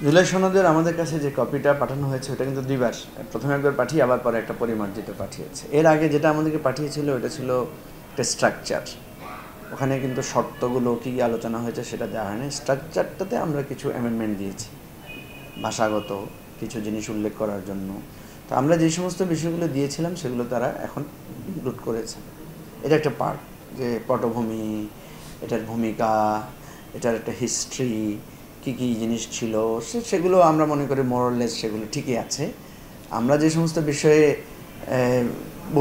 জুলাই সনদের আমাদের কাছে যে কপিটা পাঠানো হয়েছে ওটা কিন্তু দুইবার, প্রথমে একবার পাঠিয়ে আবার পরে একটা পরিমার্জিত পাঠিয়েছে। এর আগে যেটা আমাদেরকে পাঠিয়েছিল ওটা ছিল একটা স্ট্রাকচার, ওখানে কিন্তু শর্তগুলো কী আলোচনা হয়েছে সেটা দেওয়া হয়নি। স্ট্রাকচারটাতে আমরা কিছু অ্যামেন্ডমেন্ট দিয়েছি ভাষাগত কিছু জিনিস উল্লেখ করার জন্য। তো আমরা যে সমস্ত বিষয়গুলো দিয়েছিলাম সেগুলো তারা এখন ইনক্লুড করেছে। এটা একটা পার্ট, যে পটভূমি, এটার ভূমিকা, এটার একটা হিস্ট্রি, কী কী জিনিস ছিল সেগুলো আমরা মনে করি মোরাললেস সেগুলো ঠিকই আছে। আমরা যে সমস্ত বিষয়ে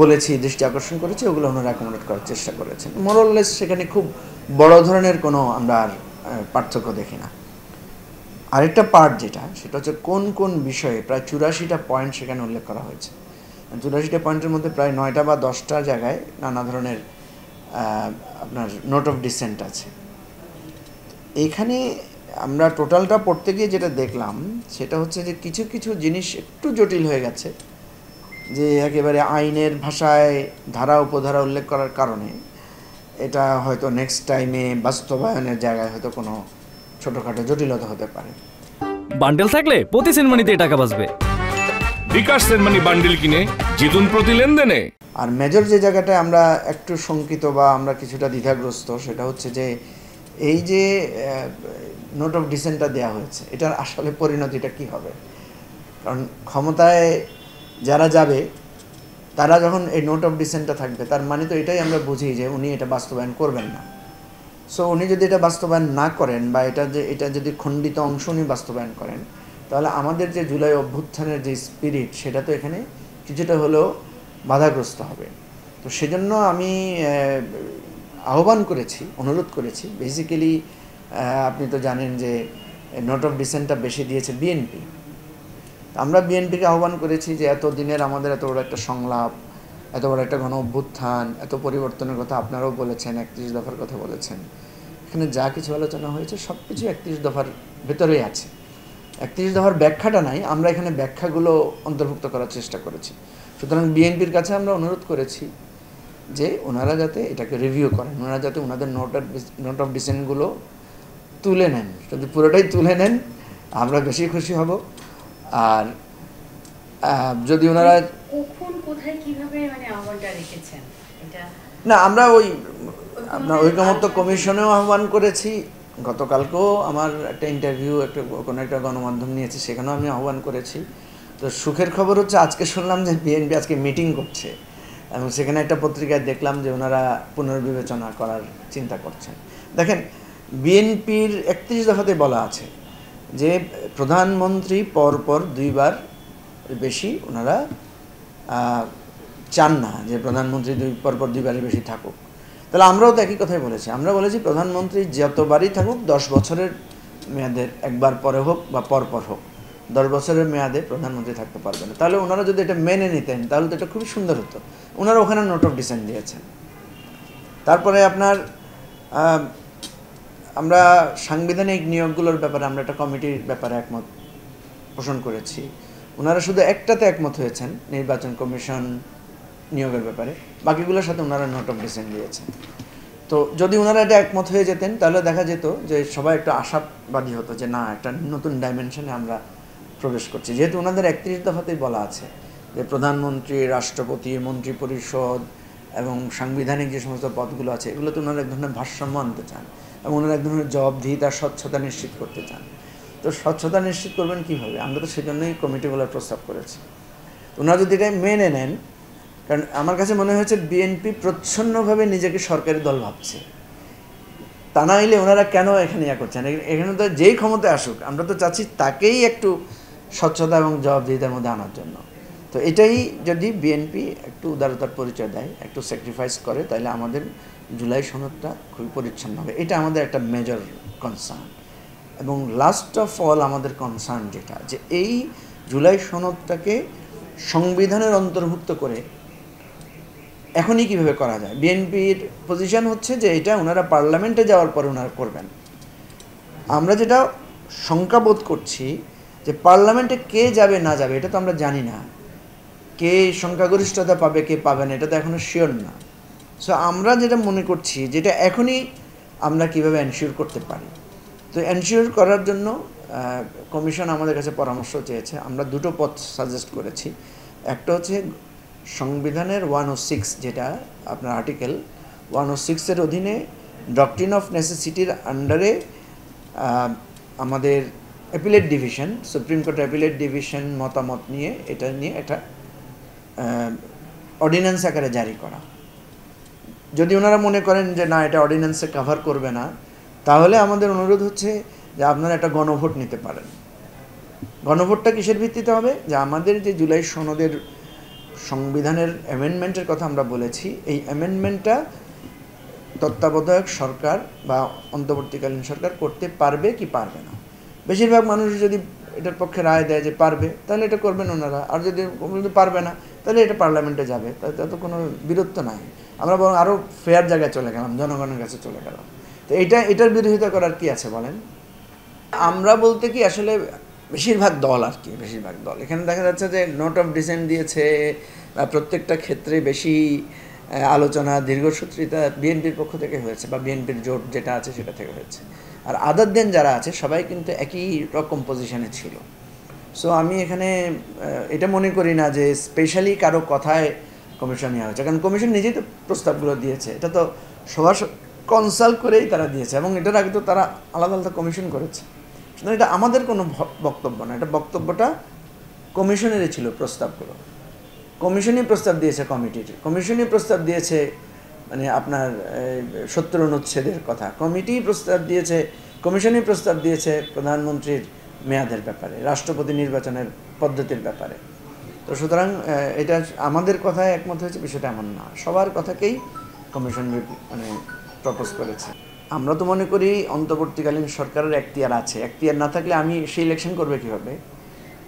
বলেছি, দৃষ্টি আকর্ষণ করেছি, ওগুলো ওনারা অ্যাকোমোডেট করার চেষ্টা করেছেন। মোরাললেস সেখানে খুব বড় ধরনের কোনো আমরা আর পার্থক্য দেখি না। আরেকটা পার্ট যেটা, সেটা হচ্ছে কোন কোন বিষয়ে প্রায় 84টা পয়েন্ট সেখানে উল্লেখ করা হয়েছে। 84টা পয়েন্টের মধ্যে প্রায় 9টা বা 10টা জায়গায় নানা ধরনের আপনার নোট অফ ডিসেন্ট আছে। এইখানে আমরা টোটালটা পড়তে গিয়ে যেটা দেখলাম সেটা হচ্ছে যে কিছু কিছু জিনিস একটু জটিল হয়ে গেছে, যে একেবারে আইনের ভাষায় ধারা উপধারা উল্লেখ করার কারণে এটা হয়তো নেক্সট টাইমে বাস্তবায়নের জায়গায় হয়তো কোনো ছোটোখাটো জটিলতা হতে পারে। বান্ডেল থাকলে প্রতি সেনমানিতে টাকা বাঁচবে। বিকাশ সেনমানি বান্ডেল কিনে জিতুন প্রতি লেনদেনে। আর মেজর যে জায়গাটায় আমরা একটু শঙ্কিত বা আমরা কিছুটা দ্বিধাগ্রস্ত সেটা হচ্ছে যে এই যে নোট অফ ডিসেন্টটা দেওয়া হয়েছে এটার আসলে পরিণতিটা কি হবে। কারণ ক্ষমতায় যারা যাবে তারা যখন এই নোট অফ ডিসেন্টটা থাকবে, তার মানে তো এটাই আমরা বুঝি যে উনি এটা বাস্তবায়ন করবেন না। সো উনি যদি এটা বাস্তবায়ন না করেন বা এটা যদি খণ্ডিত অংশ উনি বাস্তবায়ন করেন, তাহলে আমাদের যে জুলাই অভ্যুত্থানের যে স্পিরিট সেটা তো এখানে কিছুটা হলেও বাধাগ্রস্ত হবে। তো সেজন্য আমি আহ্বান করেছি, অনুরোধ করেছি, বেসিক্যালি আপনি তো জানেন যে নোট অফ ডিসেন্টটা বেশি দিয়েছে বিএনপি। আমরা বিএনপিকে আহ্বান করেছি যে এত দিনের আমাদের এত বড় একটা সংলাপ, এত বড় একটা গণ অভ্যুত্থান, এত পরিবর্তনের কথা আপনারাও বলেছেন, 31 দফার কথা বলেছেন, এখানে যা কিছু আলোচনা হয়েছে সব কিছু 31 দফার ভেতরেই আছে। 31 দফার ব্যাখ্যাটা নাই, আমরা এখানে ব্যাখ্যাগুলো অন্তর্ভুক্ত করার চেষ্টা করেছি। সুতরাং বিএনপির কাছে আমরা অনুরোধ করেছি যে ওনারা যাতে এটাকে রিভিউ করেন, ওনারা যাতে ওনাদের নোট অফ ডিসেন্টগুলো তুলে নেন। যদি পুরোটাই তুলে নেন আমরা বেশি খুশি হব। আর যদি ওনারা না, আমরা আপনার ঐকমত্য কমিশনেও আহ্বান করেছি, গতকালকেও আমার একটা ইন্টারভিউ কোনো একটা গণমাধ্যম নিয়েছে, সেখানেও আমি আহ্বান করেছি। তো সুখের খবর হচ্ছে আজকে শুনলাম যে বিএনপি আজকে মিটিং করছে এবং সেখানে একটা পত্রিকায় দেখলাম যে ওনারা পুনর্বিবেচনা করার চিন্তা করছেন। দেখেন, বিএনপির 31 দফাতে বলা আছে যে প্রধানমন্ত্রী পরপর 2বার বেশি ওনারা চান না যে প্রধানমন্ত্রী পরপর 2বারের বেশি থাকুক। তাহলে আমরাও তো একই কথাই বলেছি, আমরা বলেছি প্রধানমন্ত্রী যতবারই থাকুক 10 বছরের মেয়াদের, একবার পরে হোক বা পরপর হোক, 10 বছরের মেয়াদে প্রধানমন্ত্রী থাকতে পারবে না। তাহলে ওনারা যদি এটা মেনে নিতেন তাহলে তো এটা খুবই সুন্দর হতো। ওনারা ওখানে নোট অফ ডিসেন্ট দিয়েছেন। তারপরে আপনার আমরা সাংবিধানিক নিয়োগগুলোর ব্যাপারে আমরা একটা কমিটির ব্যাপারে একমত পোষণ করেছি। ওনারা শুধু একটাতে একমত হয়েছেন, নির্বাচন কমিশন নিয়োগের ব্যাপারে, বাকিগুলোর সাথে ওনারা নোট অফ ডিসেন্ট দিয়েছেন। তো যদি ওনারা এটা একমত হয়ে যেতেন তাহলে দেখা যেত যে সবাই একটু আশাবাদী হতো যে না, একটা নতুন ডাইমেনশনে আমরা প্রবেশ করছি। যেহেতু ওনাদের 31 দফাতেই বলা আছে যে প্রধানমন্ত্রী, রাষ্ট্রপতি, মন্ত্রী পরিষদ এবং সাংবিধানিক যে সমস্ত পদগুলো আছে এগুলোতে ওনারা এক ধরনের ভারসাম্য আনতে চান এবং ওনারা এক ধরনের জবাবদিহিতা, স্বচ্ছতা নিশ্চিত করতে চান। তো স্বচ্ছতা নিশ্চিত করবেন কীভাবে? আমরা তো সেজন্যই কমিটিগুলোর প্রস্তাব করেছি। ওনারা যদি এটা মেনে নেন, কারণ আমার কাছে মনে হয়েছে বিএনপি প্রচ্ছন্নভাবে নিজেকে সরকারি দল ভাবছে। তা না হইলে ওনারা কেন এখানে করছেন? এখানে তো যেই ক্ষমতায় আসুক আমরা তো চাচ্ছি তাকেই একটু স্বচ্ছতা এবং জবাবদিহিতার মধ্যে আনার জন্য। তো এটাই যদি বিএনপি একটু উদারতার পরিচয় দেয়, একটু স্যাক্রিফাইস করে, তাহলে আমাদের জুলাই সনদটা খুবই পরিচ্ছন্ন হবে। এটা আমাদের একটা মেজর কনসার্ন। এবং লাস্ট অফ অল আমাদের কনসার্ন যেটা, যে এই জুলাই সনদটাকে সংবিধানের অন্তর্ভুক্ত করে এখনই কিভাবে করা যায়। বিএনপির পজিশন হচ্ছে যে এটা ওনারা পার্লামেন্টে যাওয়ার পরে ওনারা করবেন। আমরা যেটা শঙ্কাবোধ করছি যে পার্লামেন্টে কে যাবে না যাবে এটা তো আমরা জানি না, কে সংখ্যাগরিষ্ঠতা পাবে কে পাবে না এটা তো এখনও শিওর না। সো আমরা যেটা মনে করছি যেটা এখনই আমরা কিভাবে এনশিওর করতে পারি। তো এনশিওর করার জন্য কমিশন আমাদের কাছে পরামর্শ চেয়েছে। আমরা দুটো পথ সাজেস্ট করেছি। একটা হচ্ছে সংবিধানের 106 যেটা আপনার আর্টিকেল 106-এর অধীনে ডক্ট্রিন অফ নেসেসিটির আন্ডারে আমাদের অ্যাপিলেট ডিভিশন, সুপ্রিম কোর্টের অ্যাপিলেট ডিভিশন মতামত নিয়ে এটা নিয়ে একটা অর্ডিন্যান্স আকারে জারি করা। যদি ওনারা মনে করেন যে না এটা অর্ডিন্যান্সে কভার করবে না, তাহলে আমাদের অনুরোধ হচ্ছে যে আপনারা একটা গণভোট নিতে পারেন। গণভোটটা কিসের ভিত্তিতে হবে? যে আমাদের যে জুলাই সনদের সংবিধানের অ্যামেন্ডমেন্টের কথা আমরা বলেছি, এই অ্যামেন্ডমেন্টটা তত্ত্বাবধায়ক সরকার বা অন্তর্বর্তীকালীন সরকার করতে পারবে কি পারবে না। বেশিরভাগ মানুষ যদি এটার পক্ষে রায় দেয় যে পারবে, তাহলে এটা করবেন ওনারা। আর যদি পারবে না, তাহলে এটা পার্লামেন্টে যাবে, তাতে তো কোনো বিরোধ নাই। আমরা বরং আরও ফেয়ার জায়গায় চলে গেলাম, জনগণের কাছে চলে গেলাম। তো এটার বিরোধিতা করার কি আছে বলেন? আমরা বলতে কি আসলে বেশিরভাগ দল আর কি, বেশিরভাগ দল এখানে দেখা যাচ্ছে যে নোট অফ ডিসেন্ট দিয়েছে, প্রত্যেকটা ক্ষেত্রে বেশি আলোচনা দীর্ঘসূত্রিতা বিএনপির পক্ষ থেকে হয়েছে, বা বিএনপির জোট যেটা আছে সেটা থেকে হয়েছে। আর আদার দেন যারা আছে সবাই কিন্তু একই রকম পজিশনে ছিল। সো আমি এখানে এটা মনে করি না যে স্পেশালি কারো কথায় কমিশন নেওয়া হয়েছে, কারণ কমিশন নিজেই তো প্রস্তাবগুলো দিয়েছে। এটা তো সবার কনসাল্ট করেই তারা দিয়েছে, এবং এটার আগে তো তারা আলাদা আলাদা কমিশন করেছে। সুতরাং এটা আমাদের কোনো বক্তব্য না, এটা বক্তব্যটা কমিশনেরই ছিল। প্রস্তাবগুলো কমিশনই প্রস্তাব দিয়েছে, কমিশনই প্রস্তাব দিয়েছে, মানে আপনার 70 অনুচ্ছেদের কথা কমিটি প্রস্তাব দিয়েছে, কমিশনই প্রস্তাব দিয়েছে প্রধানমন্ত্রীর মেয়াদের ব্যাপারে, রাষ্ট্রপতি নির্বাচনের পদ্ধতির ব্যাপারে। তো সুতরাং এটা আমাদের কথায় একমত হয়েছে বিষয়টা এমন না, সবার কথাকেই কমিশন মানে প্রপোজ করেছে। আমরা তো মনে করি অন্তর্বর্তীকালীন সরকারের এখতিয়ার আছে, এখতিয়ার না থাকলে সে ইলেকশন করবে কীভাবে?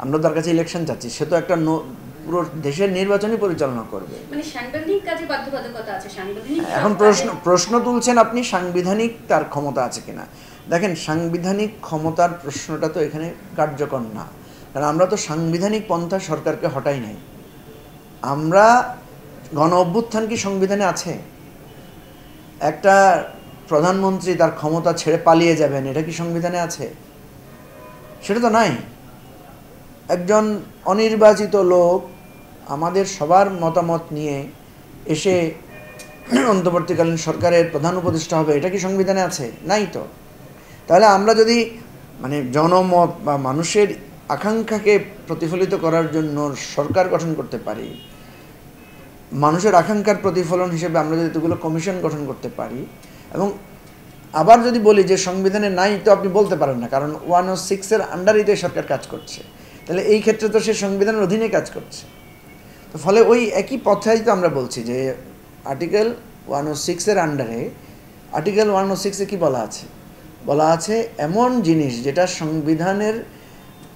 আমরা তার কাছে ইলেকশন চাচ্ছি, সে তো একটা পুরো দেশের নির্বাচনই পরিচালনা করবে। মানে সাংবিধানিক কাজে বাধ্যবাধকতা আছে, সাংবিধানিক। এখন প্রশ্ন তুলছেন আপনি সাংবিধানিক তার ক্ষমতা আছে কিনা। দেখেন, সাংবিধানিক ক্ষমতার প্রশ্নটা তো এখানে কার্যকর না, কারণ আমরা তো সাংবিধানিক পন্থা সরকারকে হটাই নাই। আমরা গণ অভ্যুত্থান কি সংবিধানে আছে? একটা প্রধানমন্ত্রী তার ক্ষমতা ছেড়ে পালিয়ে যাবেন, এটা কি সংবিধানে আছে? সেটা তো নাই। একজন অনির্বাচিত লোক আমাদের সবার মতামত নিয়ে এসে অন্তর্বর্তীকালীন সরকারের প্রধান উপদেষ্টা হবে, এটা কি সংবিধানে আছে? নাই তো। তাহলে আমরা যদি মানে জনমত বা মানুষের আকাঙ্ক্ষাকে প্রতিফলিত করার জন্য সরকার গঠন করতে পারি, মানুষের আকাঙ্ক্ষার প্রতিফলন হিসেবে আমরা যদি এতগুলো কমিশন গঠন করতে পারি, এবং আবার যদি বলি যে সংবিধানে নাই, তো আপনি বলতে পারেন না, কারণ 106-এর আন্ডারেই তো সরকার কাজ করছে। তাহলে এই ক্ষেত্রে তো সে সংবিধানের অধীনে কাজ করছে। তো ফলে ওই একই পথেই তো আমরা বলছি যে আর্টিকেল 106-এর আন্ডারে, আর্টিকেল 106-এ কি বলা আছে? বলা আছে এমন জিনিস যেটা সংবিধানের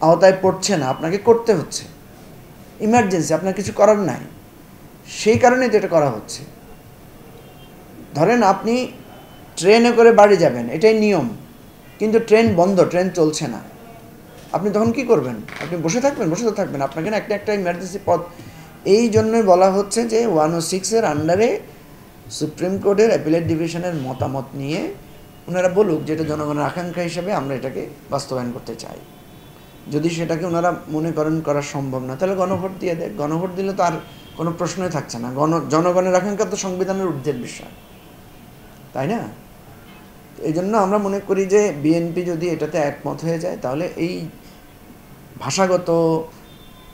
আওতায় পড়ছে না, আপনাকে করতে হচ্ছে, ইমার্জেন্সি, আপনার কিছু করার নাই, সেই কারণেই তো এটা করা হচ্ছে। ধরেন আপনি ট্রেনে করে বাড়ি যাবেন, এটাই নিয়ম, কিন্তু ট্রেন বন্ধ, ট্রেন চলছে না, আপনি তখন কি করবেন? আপনি বসে থাকবেন? বসে তো থাকবেন, আপনাকে না একটা ইমার্জেন্সি পথ। এই জন্যই বলা হচ্ছে যে 106-এর আন্ডারে সুপ্রিম কোর্টের অ্যাপিলেট ডিভিশনের মতামত নিয়ে ওনারা বলুক যে এটা জনগণের আকাঙ্ক্ষা হিসেবে আমরা এটাকে বাস্তবায়ন করতে চাই। যদি সেটাকে ওনারা মনে করেন করা সম্ভব না, তাহলে গণভোট দিয়ে দেয়। গণভোট দিলে তো আর কোনো প্রশ্নই থাকছে না। জনগণের আকাঙ্ক্ষা তো সংবিধানের ঊর্ধ্বের বিষয়, তাই না? এই জন্য আমরা মনে করি যে বিএনপি যদি এটাতে একমত হয়ে যায়, তাহলে এই ভাষাগত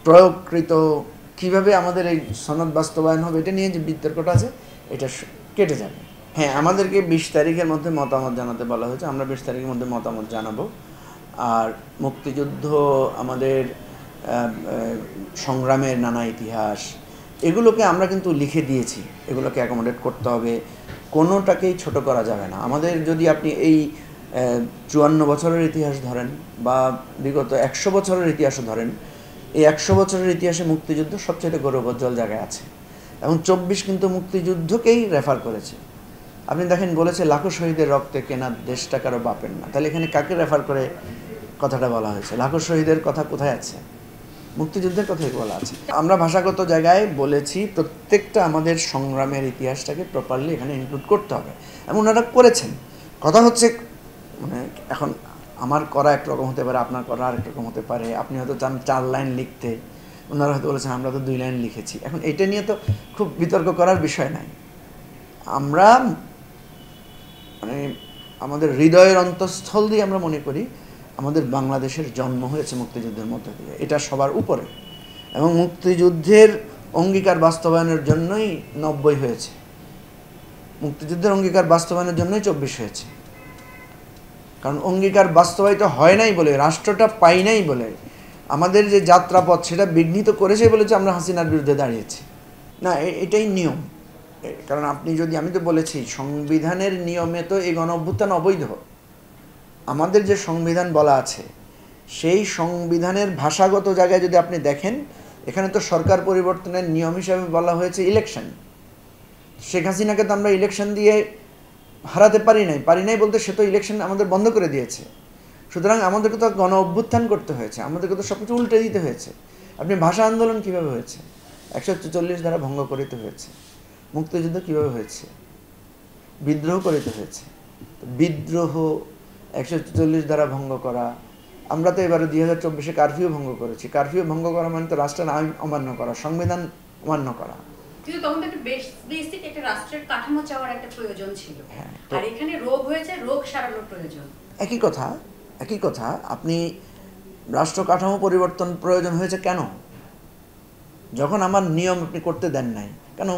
প্রয়োগকৃত কিভাবে আমাদের এই সনদ বাস্তবায়ন হবে এটা নিয়ে যে বিতর্কটা আছে, এটা কেটে যাবে। হ্যাঁ, আমাদেরকে 20 তারিখের মধ্যে মতামত জানাতে বলা হয়েছে, আমরা 20 তারিখের মধ্যে মতামত জানাবো। আর মুক্তিযুদ্ধ, আমাদের সংগ্রামের নানা ইতিহাস, এগুলোকে আমরা কিন্তু লিখে দিয়েছি, এগুলোকে অ্যাকোমোডেট করতে হবে, কোনোটাকেই ছোট করা যাবে না। আমাদের যদি আপনি এই 54 বছরের ইতিহাস ধরেন বা বিগত 100 বছরের ইতিহাসও ধরেন, এই 100 বছরের ইতিহাসে মুক্তিযুদ্ধ সবচেয়ে গৌরবোজ্জ্বল জায়গায় আছে, এবং 24 কিন্তু মুক্তিযুদ্ধকেই রেফার করেছে। আপনি দেখেন, বলেছে লাখো শহীদের রক্তে কেনা দেশটা কারো বাপের না, তাহলে এখানে কাকে রেফার করে কথাটা বলা হয়েছে? লাখো শহীদের কথা কোথায় আছে? মুক্তিযুদ্ধের কথাই বলা আছে। আমরা ভাষাগত জায়গায় বলেছি প্রত্যেকটা আমাদের সংগ্রামের ইতিহাসটাকে প্রপারলি এখানে ইনক্লুড করতে হবে, এবং ওনারা করেছেন। কথা হচ্ছে মানে এখন আমার করা একরকম হতে পারে, আপনার করা আরেক রকম হতে পারে। আপনি হয়তো চান 4 লাইন লিখতে, ওনারা হয়তো বলেছেন আমরা তো 2 লাইন লিখেছি। এখন এটা নিয়ে তো খুব বিতর্ক করার বিষয় নাই। আমরা মানে আমাদের হৃদয়ের অন্তঃস্থল দিয়ে আমরা মনে করি আমাদের বাংলাদেশের জন্ম হয়েছে মুক্তিযুদ্ধের মধ্য দিয়ে, এটা সবার উপরে। এবং মুক্তিযুদ্ধের অঙ্গীকার বাস্তবায়নের জন্যই 90 হয়েছে, মুক্তিযুদ্ধের অঙ্গীকার বাস্তবায়নের জন্যই 24 হয়েছে। কারণ অঙ্গীকার বাস্তবায়িত হয় নাই বলে, রাষ্ট্রটা পাই নাই বলে, আমাদের যে যাত্রাপথ সেটা বিঘ্নিত করেছে বলেছে আমরা হাসিনার বিরুদ্ধে দাঁড়িয়েছি। না, এটাই নিয়ম। কারণ আপনি যদি, আমি তো বলেছি সংবিধানের নিয়মে তো এই গণ অভ্যুত্থান অবৈধ। আমাদের যে সংবিধান বলা আছে সেই সংবিধানের ভাষাগত জায়গায় যদি আপনি দেখেন, এখানে তো সরকার পরিবর্তনের নিয়ম হিসাবে বলা হয়েছে ইলেকশন। শেখ হাসিনাকে তো আমরা ইলেকশন দিয়ে হারাতে পারি নাই বলতে সে তো ইলেকশন আমাদের বন্ধ করে দিয়েছে। সুতরাং আমাদেরকে তো গণ অভ্যুত্থান করতে হয়েছে, আমাদেরকে তো সব কিছু উল্টে দিতে হয়েছে। আপনি ভাষা আন্দোলন কিভাবে হয়েছে? 144 ধারা ভঙ্গ করিতে হয়েছে। মুক্তিযুদ্ধ কিভাবে হয়েছে? বিদ্রোহ করিতে হয়েছে। বিদ্রোহ 144 ধারা ভঙ্গ করা। আমরা তো এবারে 2024-এ কারফিউ ভঙ্গ করেছি। কারফিউ ভঙ্গ করা মানে তো রাষ্ট্রের আইন অমান্য করা, সংবিধান অমান্য করা। কিন্তু তখন তো একটা বেসিক একটা রাষ্ট্রের কাঠামো চাওয়ার একটা প্রয়োজন ছিল। হ্যাঁ, আর এখানে রোগ হয়েছে, রোগ সারানোর প্রয়োজন। একই কথা। আপনি রাষ্ট্র কাঠামো পরিবর্তন প্রয়োজন হয়েছে কেন? যখন আমার নিয়ম আপনি করতে দেন নাই কেন?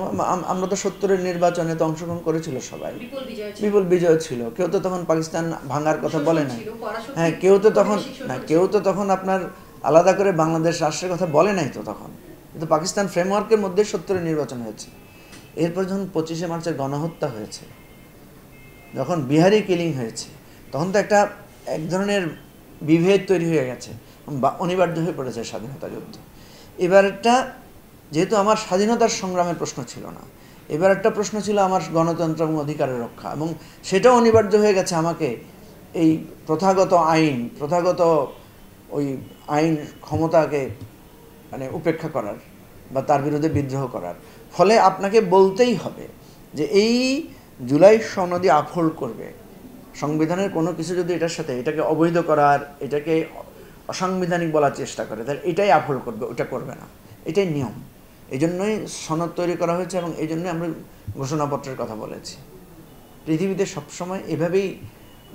আমরা তো 70-এর নির্বাচনে তো অংশগ্রহণ করেছিল সবাই, বিপুল বিজয় ছিল। কেউ তো তখন পাকিস্তান ভাঙার কথা বলে নাই। হ্যাঁ, কেউ তো তখন আপনার আলাদা করে বাংলাদেশ রাষ্ট্রের কথা বলে নাই তো তখন। কিন্তু পাকিস্তান ফ্রেমওয়ার্কের মধ্যে 70-এর নির্বাচন হয়েছে। এরপর যখন 25শে মার্চের গণহত্যা হয়েছে, যখন বিহারি কিলিং হয়েছে, তখন তো এক ধরনের বিভেদ তৈরি হয়ে গেছে, অনিবার্য হয়ে পড়েছে স্বাধীনতা যুদ্ধ। এবারটা যেহেতু আমার স্বাধীনতার সংগ্রামের প্রশ্ন ছিল না, এবার একটা প্রশ্ন ছিল আমার গণতন্ত্র এবং অধিকারের রক্ষা, এবং সেটাও অনিবার্য হয়ে গেছে আমাকে এই প্রথাগত ওই আইন ক্ষমতাকে মানে উপেক্ষা করার বা তার বিরুদ্ধে বিদ্রোহ করার। ফলে আপনাকে বলতেই হবে যে এই জুলাই সনদই আপহোল্ড করবে। সংবিধানের কোনো কিছু যদি এটাকে অবৈধ করার, এটাকে অসাংবিধানিক বলার চেষ্টা করে, তাহলে এটাই আপহোল্ড করবে, ওটা করবে না। এটাই নিয়ম। এই জন্যই সনদ তৈরি করা হয়েছে এবং এই জন্যই আমরা ঘোষণাপত্রের কথা বলেছি। পৃথিবীতে সবসময় এভাবেই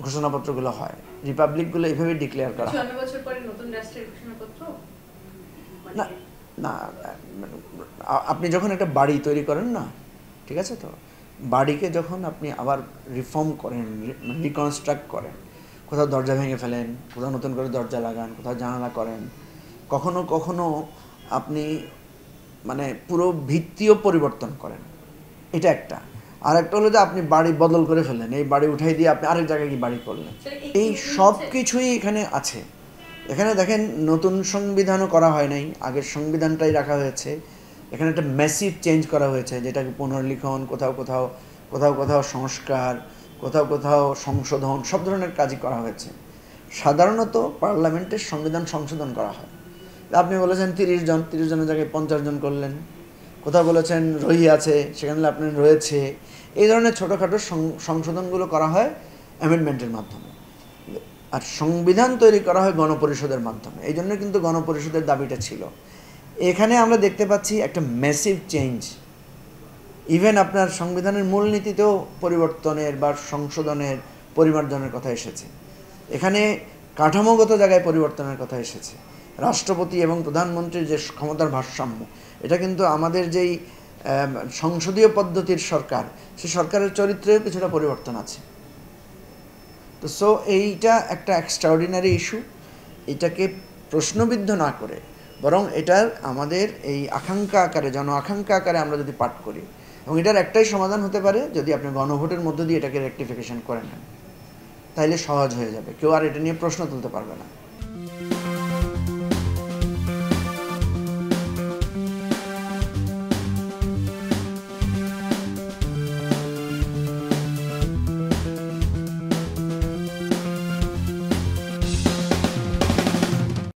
ঘোষণাপত্রগুলো হয়, রিপাবলিকগুলো এভাবেই ডিক্লেয়ার করা হয়। 54 বছর পরে নতুন রাষ্ট্রের ঘোষণাপত্র না, আপনি যখন একটা বাড়ি তৈরি করেন না, ঠিক আছে, তো বাড়িকে যখন আপনি আবার রিফর্ম করেন, রিকনস্ট্রাক্ট করেন, কোথাও দরজা ভেঙে ফেলেন, কোথাও নতুন করে দরজা লাগান, কোথাও জানালা করেন, কখনো আপনি মানে পুরো ভিত্তিও পরিবর্তন করেন, এটা একটা। আর একটা হলো যে আপনি বাড়ি বদল করে ফেললেন, এই বাড়ি উঠাই দিয়ে আপনি আরেক জায়গায় গিয়ে বাড়ি করলেন। এই সব কিছুই এখানে আছে। এখানে দেখেন নতুন সংবিধানও করা হয় নাই, আগের সংবিধানটাই রাখা হয়েছে। এখানে একটা ম্যাসিভ চেঞ্জ করা হয়েছে, যেটাকে পুনর্লিখন, কোথাও সংস্কার, কোথাও সংশোধন, সব ধরনের কাজই করা হয়েছে। সাধারণত পার্লামেন্টের সংবিধান সংশোধন করা হয়। আপনি বলেছেন 30 জনের জায়গায় 50 জন করলেন, কোথাও বলেছেন রহি আছে, সেখানে আপনি রয়েছে। এই ধরনের ছোটোখাটো সংশোধনগুলো করা হয় অ্যামেন্ডমেন্টের মাধ্যমে। আর সংবিধান তৈরি করা হয় গণপরিষদের মাধ্যমে। এই জন্য কিন্তু গণপরিষদের দাবিটা ছিল। এখানে আমরা দেখতে পাচ্ছি একটা ম্যাসিভ চেঞ্জ। ইভেন আপনার সংবিধানের মূলনীতিতেও পরিবর্তনের বা সংশোধনের, পরিমার্জনের কথা এসেছে। এখানে কাঠামোগত জায়গায় পরিবর্তনের কথা এসেছে। রাষ্ট্রপতি এবং প্রধানমন্ত্রীর যে ক্ষমতার ভারসাম্য, এটা কিন্তু আমাদের যেই সংসদীয় পদ্ধতির সরকার, সেই সরকারের চরিত্রেও কিছুটা পরিবর্তন আছে। তো এইটা একটা এক্সট্রাঅর্ডিনারি ইস্যু। এটাকে প্রশ্নবিদ্ধ না করে বরং এটার আমাদের এই আকাঙ্ক্ষা আকারে, জন আকাঙ্ক্ষা আকারে আমরা যদি পাঠ করি, এবং এটার একটাই সমাধান হতে পারে যদি আপনি গণভোটের মধ্য দিয়ে এটাকে রেকটিফিকেশন করে নেন, তাইলে সহজ হয়ে যাবে। কেউ আর এটা নিয়ে প্রশ্ন তুলতে পারবে না।